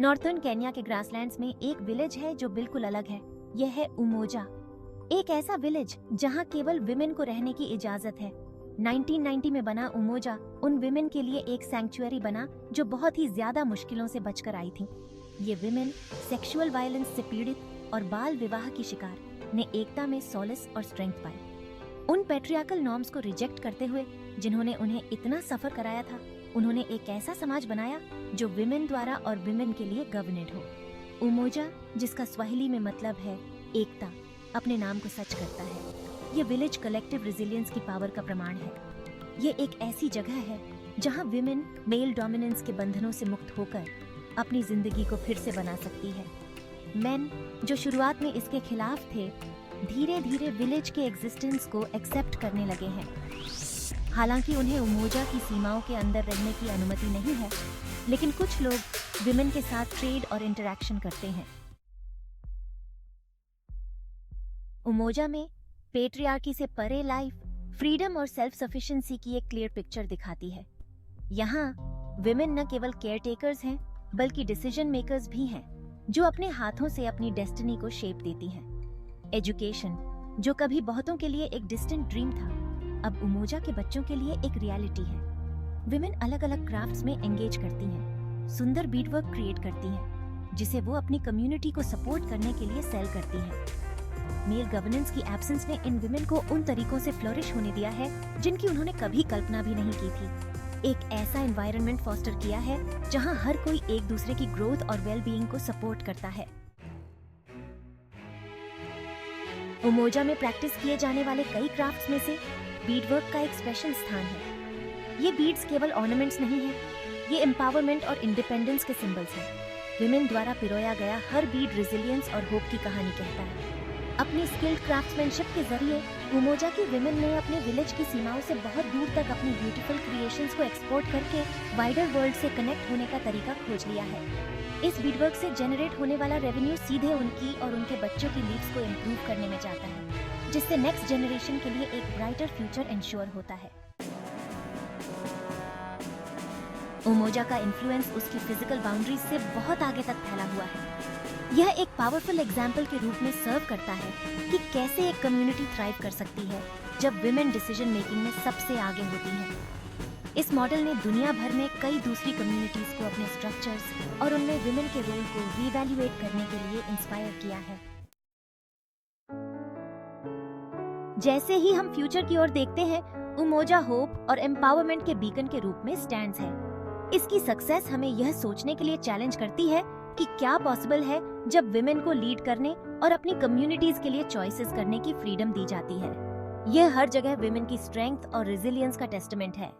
Northern Kenya के grasslands में एक विलेज है जो बिल्कुल अलग है। यह है उमोजा, एक ऐसा विलेज जहां केवल विमेन को रहने की इजाजत है। 1990 में बना उमोजा उन विमेन के लिए एक सैंक्चुअरी बना जो बहुत ही ज्यादा मुश्किलों से बचकर आई थी। ये विमेन सेक्सुअल वायलेंस से पीड़ित और बाल विवाह की शिकार ने एकता में सॉलिस और स्ट्रेंथ पाई। उन पैट्रियार्कल नॉर्म्स को रिजेक्ट करते हुए जिन्होंने उन्हें इतना सफर कराया था, उन्होंने एक ऐसा समाज बनाया जो विमेन द्वारा और विमेन के लिए गवर्नेड हो। उमोजा, जिसका स्वाहिली में मतलब है एकता, अपने नाम को सच करता है। ये विलेज कलेक्टिव रेजिलियंस की पावर का प्रमाण है। ये एक ऐसी जगह है जहां विमेन मेल डोमिनेंस के बंधनों से मुक्त होकर अपनी जिंदगी को फिर से बना सकती है। मेन, जो शुरुआत में इसके खिलाफ थे, धीरे धीरे विलेज के एग्जिस्टेंस को एक्सेप्ट करने लगे हैं। हालांकि उन्हें उमोजा की सीमाओं के अंदर रहने की अनुमति नहीं है, लेकिन कुछ लोग विमेन के साथ ट्रेड और इंटरैक्शन करते हैं। उमोजा में पेट्रियार्की से परे लाइफ, फ्रीडम और सेल्फ सफिशिएंसी की एक क्लियर पिक्चर दिखाती है। यहाँ विमेन न केवल केयरटेकर्स हैं, बल्कि डिसीजन मेकर्स भी हैं, जो अपने हाथों से अपनी डेस्टिनी को शेप देती हैं। एजुकेशन, जो कभी बहुतों के लिए एक डिस्टेंट ड्रीम था, अब उमोजा के बच्चों के लिए एक रियलिटी है। विमेन अलग अलग क्राफ्ट्स में एंगेज करती हैं, सुंदर बीडवर्क क्रिएट करती हैं, जिसे वो अपनी कम्युनिटी को सपोर्ट करने के लिए सेल करती हैं। मेल गवर्नेंस की एब्सेंस ने इन विमेन को उन तरीकों से फ्लोरिश होने दिया है जिनकी उन्होंने कभी कल्पना भी नहीं की थी। एक ऐसा एनवायरनमेंट फोस्टर किया है जहां हर कोई एक दूसरे की ग्रोथ और वेल बीइंग को सपोर्ट करता है। उमोजा में प्रैक्टिस किए जाने वाले कई क्राफ्ट्स में से बीडवर्क का एक स्पेशल स्थान है। ये बीड्स केवल ऑर्नामेंट्स नहीं है, ये एम्पावरमेंट और इंडिपेंडेंस के सिंबल्स हैं। विमेन द्वारा पिरोया गया हर बीड रेजिलियंस और होप की कहानी कहता है। अपनी स्किल्ड क्राफ्ट्समैनशिप के जरिए उमोजा की विमेन ने अपने विलेज की सीमाओं से बहुत दूर तक अपनी ब्यूटीफुल क्रिएशंस को एक्सपोर्ट करके वाइडर वर्ल्ड से कनेक्ट होने का तरीका खोज लिया है। इस बीडवर्क से जनरेट होने वाला रेवेन्यू सीधे उनकी और उनके बच्चों की लीव्स को इम्प्रूव करने में जाता है, जिससे नेक्स्ट जनरेशन के लिए एक ब्राइटर फ्यूचर इंश्योर होता है। उमोजा का इन्फ्लुएंस उसकी फिजिकल बाउंड्रीज से बहुत आगे तक फैला हुआ है। यह एक पावरफुल एग्जाम्पल के रूप में सर्व करता है कि कैसे एक कम्युनिटी थ्राइव कर सकती है जब विमेन डिसीजन मेकिंग में सबसे आगे होती हैं। इस मॉडल ने दुनिया भर में कई दूसरी कम्युनिटीज को अपने स्ट्रक्चर्स और उनमें विमेन के रोल को रीवैल्यूएट करने के लिए इंस्पायर किया है। जैसे ही हम फ्यूचर की ओर देखते हैं, उमोजा होप और एम्पावरमेंट के बीकन के रूप में स्टैंड्स है। इसकी सक्सेस हमें यह सोचने के लिए चैलेंज करती है कि क्या पॉसिबल है जब विमेन को लीड करने और अपनी कम्युनिटीज के लिए चॉइसेस करने की फ्रीडम दी जाती है। यह हर जगह विमेन की स्ट्रेंथ और रेजिलियंस का टेस्टामेंट है।